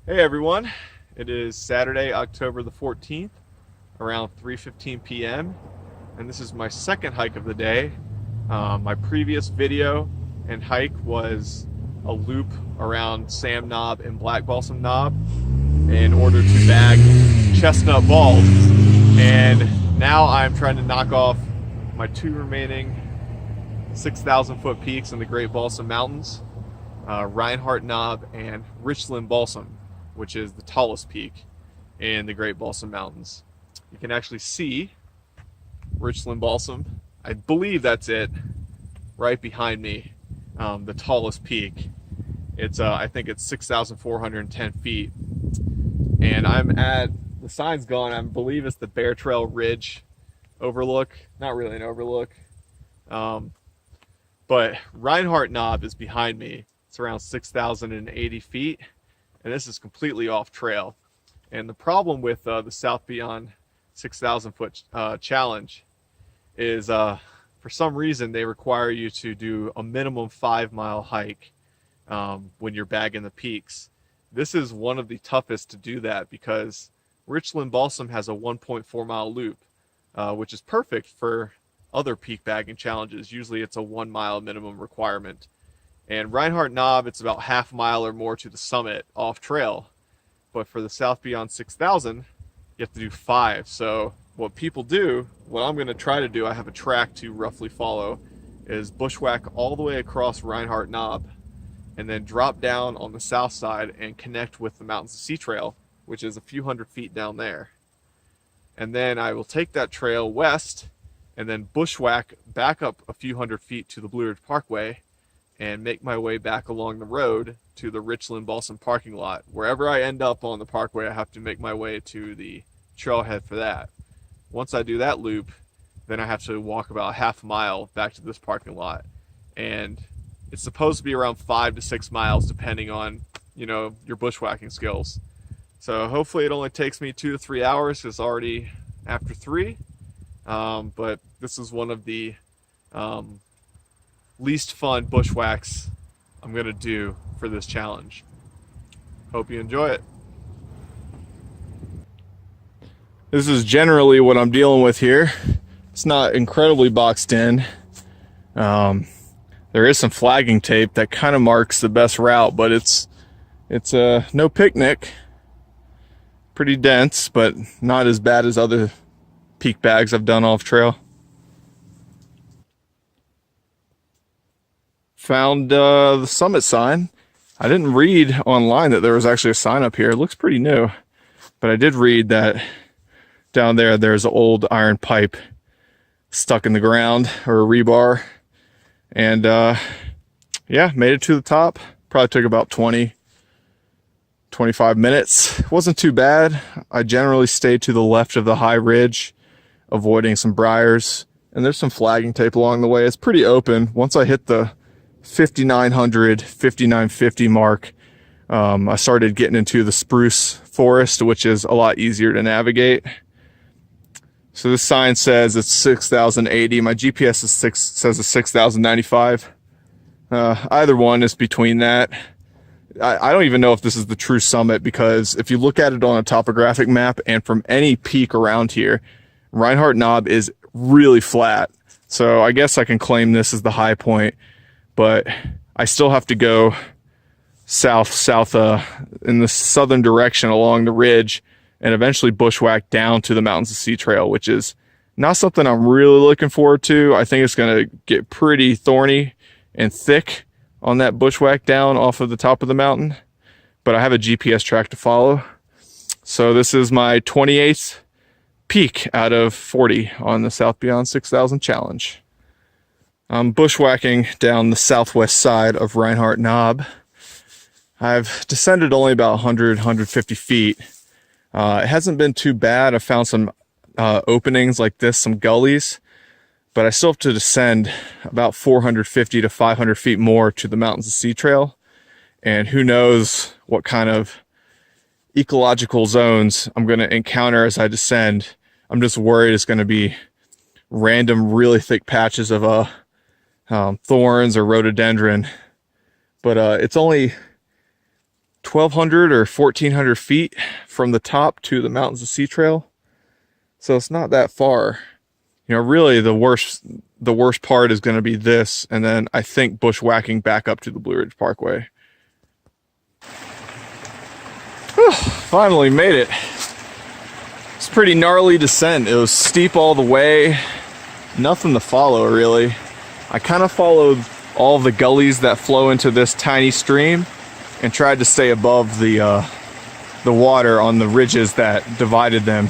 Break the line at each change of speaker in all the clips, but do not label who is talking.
Hey everyone, it is Saturday, October the 14th, around 3:15 p.m. and this is my second hike of the day. My previous video and hike was a loop around Sam Knob and Black Balsam Knob in order to bag chestnut balls, and now I'm trying to knock off my two remaining 6,000 foot peaks in the Great Balsam Mountains, Reinhart Knob and Richland Balsam, which is the tallest peak in the Great Balsam Mountains. You can actually see Richland Balsam. I believe that's it, right behind me, the tallest peak. It's I think it's 6,410 feet, and I'm at the sign's gone. I believe it's the Beartrail Ridge Overlook. Not really an overlook, but Reinhart Knob is behind me. It's around 6,080 feet. And this is completely off trail. And the problem with the South Beyond 6,000 foot challenge is for some reason they require you to do a minimum 5-mile hike when you're bagging the peaks. This is one of the toughest to do that because Richland Balsam has a 1.4-mile loop, which is perfect for other peak bagging challenges. Usually it's a 1-mile minimum requirement. And Reinhart Knob, it's about half a mile or more to the summit off trail. But for the South Beyond 6,000, you have to do 5. So what people do, what I'm going to try to do, I have a track to roughly follow, is bushwhack all the way across Reinhart Knob and then drop down on the south side and connect with the Mountains of Sea Trail, which is a few hundred feet down there. And then I will take that trail west and then bushwhack back up a few hundred feet to the Blue Ridge Parkway and make my way back along the road to the Richland Balsam parking lot. Wherever I end up on the parkway, I have to make my way to the trailhead for that. Once I do that loop, then I have to walk about half a mile back to this parking lot. And it's supposed to be around 5 to 6 miles depending on, your bushwhacking skills. So hopefully it only takes me 2 to 3 hours. It's already after 3. But this is one of the least fun bushwhacks I'm gonna do for this challenge. Hope you enjoy it. This is generally what I'm dealing with here. It's not incredibly boxed in. There is some flagging tape that kind of marks the best route, but it's no picnic. Pretty dense, but not as bad as other peak bags I've done off trail. Found the summit sign. I didn't read online that there was actually a sign up here. It looks pretty new, but I did read that down there's an old iron pipe stuck in the ground, or a rebar. And yeah, made it to the top. Probably took about 25 minutes. It wasn't too bad. I generally stay to the left of the high ridge, avoiding some briars, and there's some flagging tape along the way. It's pretty open. Once I hit the 5,900, 5,950 mark, I started getting into the spruce forest, which is a lot easier to navigate. So this sign says it's 6,080. My GPS says it's 6,095. Either one is between that. I don't even know if this is the true summit, because if you look at it on a topographic map and from any peak around here, Reinhart Knob is really flat. So I guess I can claim this as the high point, but I still have to go south in the southern direction along the ridge and eventually bushwhack down to the Mountains of Sea Trail, which is not something I'm really looking forward to. I think it's going to get pretty thorny and thick on that bushwhack down off of the top of the mountain, but I have a GPS track to follow. So this is my 28th peak out of 40 on the South Beyond 6,000 challenge. I'm bushwhacking down the southwest side of Reinhart Knob. I've descended only about 150 feet. It hasn't been too bad. I found some openings like this, some gullies, but I still have to descend about 450 to 500 feet more to the Mountains of Sea Trail. And who knows what kind of ecological zones I'm going to encounter as I descend. I'm just worried it's going to be random, really thick patches of thorns or rhododendron. But it's only 1,200 or 1,400 feet from the top to the Mountains of Sea Trail. So it's not that far. You know, really the worst part is going to be this, and then I think bushwhacking back up to the Blue Ridge Parkway. Whew, finally made it. It's a pretty gnarly descent. It was steep all the way. Nothing to follow, really. I kind of followed all the gullies that flow into this tiny stream and tried to stay above the water on the ridges that divided them,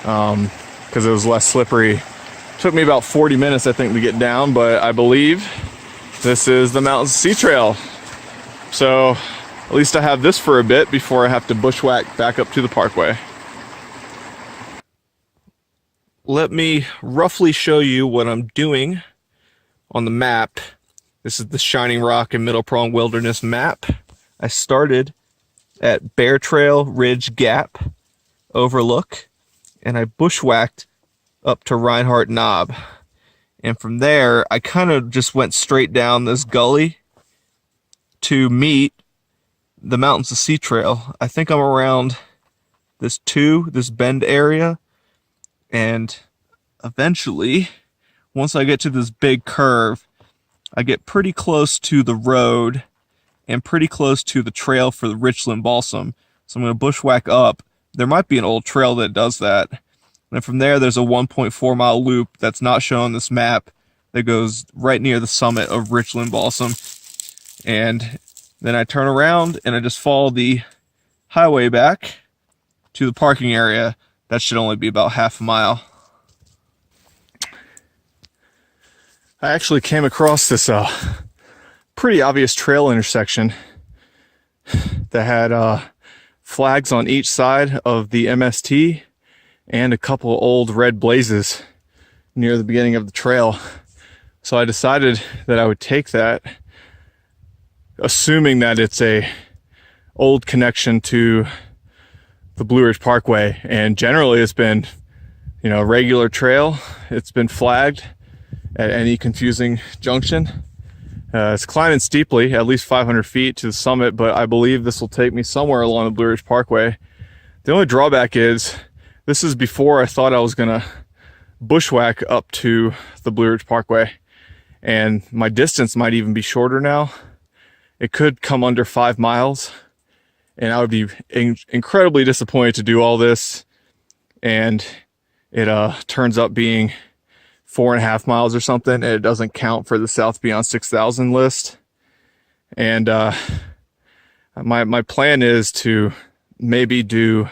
because it was less slippery. Took me about 40 minutes, I think, to get down, but I believe this is the Mountains Sea Trail. So at least I have this for a bit before I have to bushwhack back up to the Parkway. Let me roughly show you what I'm doing on the map. This is the Shining Rock and Middle Prong Wilderness map. I started at Beartrail Ridge Overlook, and I bushwhacked up to Reinhart Knob. And from there, I kind of just went straight down this gully to meet the Mountains of Sea Trail. I think I'm around this bend area, and eventually, once I get to this big curve, I get pretty close to the road and pretty close to the trail for the Richland Balsam. So I'm going to bushwhack up. There might be an old trail that does that. And from there, there's a 1.4 mile loop that's not shown on this map that goes right near the summit of Richland Balsam. And then I turn around and I just follow the highway back to the parking area. That should only be about half a mile. I actually came across this pretty obvious trail intersection that had flags on each side of the MST and a couple old red blazes near the beginning of the trail. So I decided that I would take that, assuming that it's a old connection to the Blue Ridge Parkway. And generally it's been, you know, a regular trail. It's been flagged at any confusing junction. It's climbing steeply, at least 500 feet to the summit, but I believe this will take me somewhere along the Blue Ridge Parkway. The only drawback is this is before I thought I was gonna bushwhack up to the Blue Ridge Parkway, and my distance might even be shorter now. It could come under 5 miles, and I would be incredibly disappointed to do all this, and it turns up being 4.5 miles or something, and it doesn't count for the South Beyond 6,000 list. And my plan is to maybe do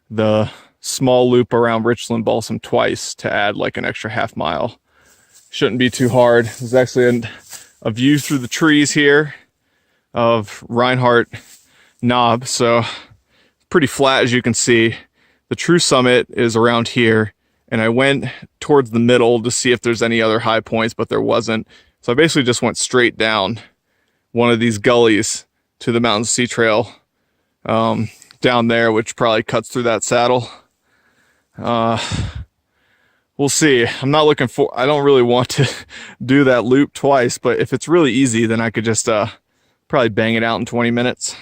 the small loop around Richland Balsam twice to add like an extra half mile. Shouldn't be too hard. There's actually a view through the trees here of Reinhart Knob, so pretty flat as you can see. The true summit is around here, and I went towards the middle to see if there's any other high points, but there wasn't. So I basically just went straight down one of these gullies to the Mountains Sea Trail down there, which probably cuts through that saddle. We'll see. I'm not looking for, I don't really want to do that loop twice, but if it's really easy, then I could just probably bang it out in 20 minutes.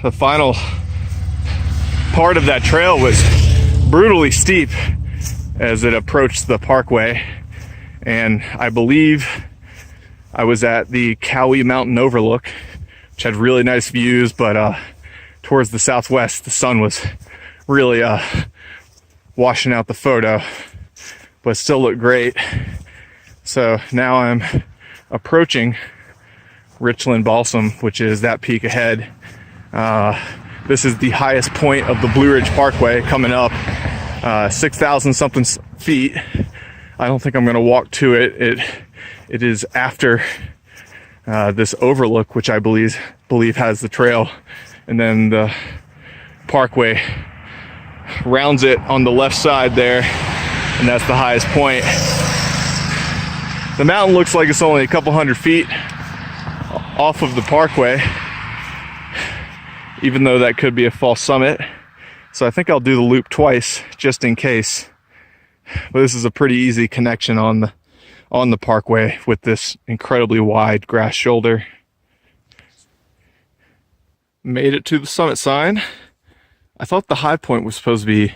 The final part of that trail was brutally steep as it approached the Parkway, and I believe I was at the Cowee Mountain Overlook, which had really nice views, but towards the southwest the sun was really washing out the photo, but still looked great. So now I'm approaching Richland Balsam, which is that peak ahead. This is the highest point of the Blue Ridge Parkway coming up, 6,000 something feet. I don't think I'm going to walk to it. It is after this overlook, which I believe has the trail, and then the Parkway rounds it on the left side there, and that's the highest point. The mountain looks like it's only a couple hundred feet off of the Parkway, even though that could be a false summit. So I think I'll do the loop twice just in case. But this is a pretty easy connection on the Parkway with this incredibly wide grass shoulder. Made it to the summit sign. I thought the high point was supposed to be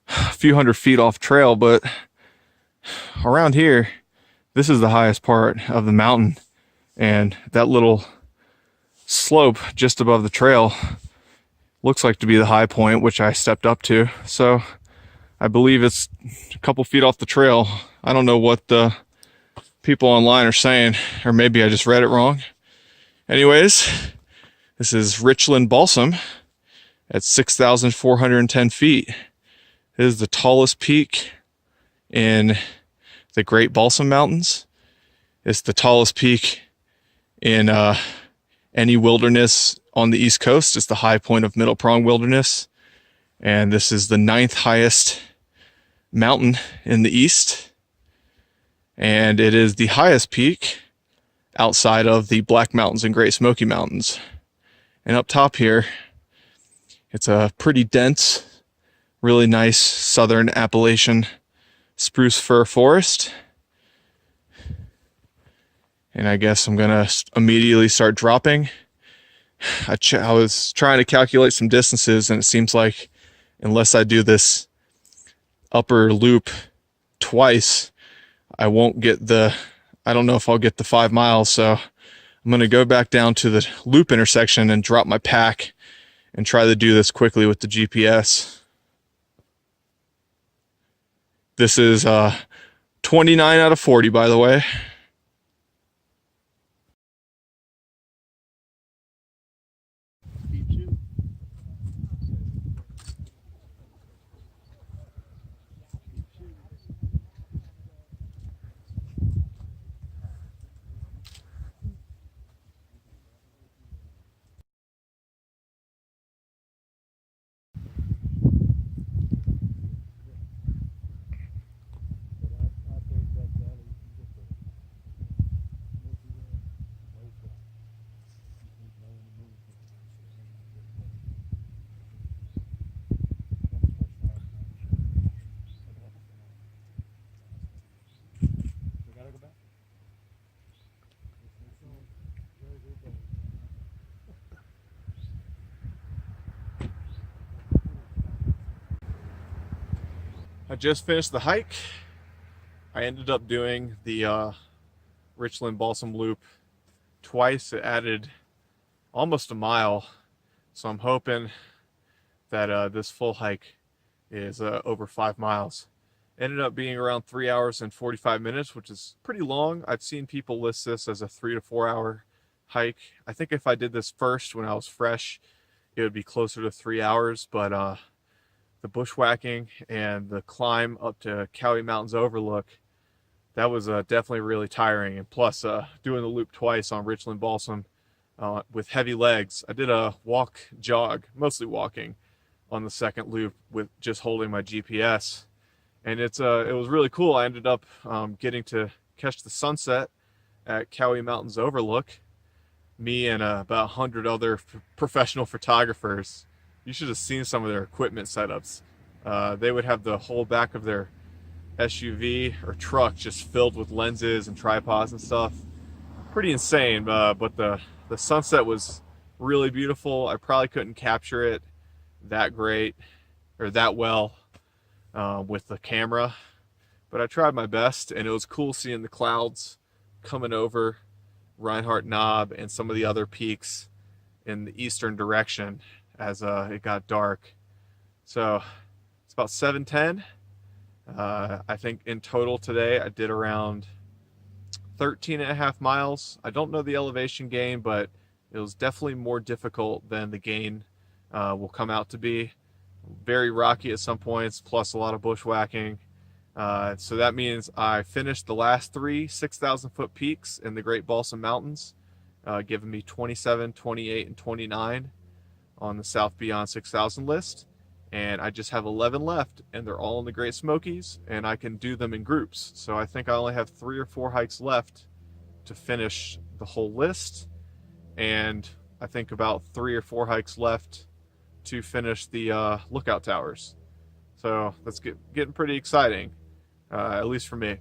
a few hundred feet off trail, but around here, this is the highest part of the mountain, and that little slope just above the trail looks like to be the high point, which I stepped up to. So I believe it's a couple feet off the trail. I don't know what the people online are saying, or maybe I just read it wrong. Anyways, this is Richland Balsam at 6,410 feet. It is the tallest peak in the Great Balsam Mountains. It's the tallest peak in any wilderness on the East Coast. It's the high point of Middle Prong Wilderness. And this is the 9th highest mountain in the East. And it is the highest peak outside of the Black Mountains and Great Smoky Mountains. And up top here, it's a pretty dense, really nice southern Appalachian spruce fir forest. And I guess I'm gonna immediately start dropping. I was trying to calculate some distances, and it seems like unless I do this upper loop twice, I don't know if I'll get the 5 miles. So I'm gonna go back down to the loop intersection and drop my pack and try to do this quickly with the GPS. This is 29 out of 40, by the way. I just finished the hike. I ended up doing the Richland Balsam Loop twice. It added almost a mile. So I'm hoping that this full hike is over 5 miles. Ended up being around 3 hours and 45 minutes, which is pretty long. I've seen people list this as a 3 to 4 hour hike. I think if I did this first when I was fresh, it would be closer to 3 hours, but the bushwhacking and the climb up to Cowee Mountains Overlook, that was definitely really tiring. And plus doing the loop twice on Richland Balsam with heavy legs. I did a jog, mostly walking on the second loop with just holding my GPS. And it was really cool. I ended up getting to catch the sunset at Cowee Mountains Overlook. Me and about 100 other professional photographers. You should have seen some of their equipment setups. They would have the whole back of their SUV or truck just filled with lenses and tripods and stuff. Pretty insane, but the sunset was really beautiful. I probably couldn't capture it that great or that well with the camera, but I tried my best, and it was cool seeing the clouds coming over Reinhart Knob and some of the other peaks in the eastern direction as it got dark. So it's about 7:10. I think in total today I did around 13.5 miles. I don't know the elevation gain, but it was definitely more difficult than the gain will come out to be. Very rocky at some points, plus a lot of bushwhacking. So that means I finished the last 3 6,000-foot peaks in the Great Balsam Mountains, giving me 27, 28, and 29 on the South Beyond 6,000 list. and I just have 11 left, and they're all in the Great Smokies, and I can do them in groups. So I think I only have 3 or 4 hikes left to finish the whole list, and I think about 3 or 4 hikes left to finish the lookout towers. So that's getting pretty exciting, at least for me.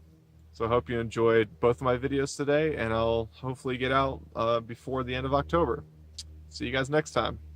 So I hope you enjoyed both of my videos today, and I'll hopefully get out before the end of October. See you guys next time.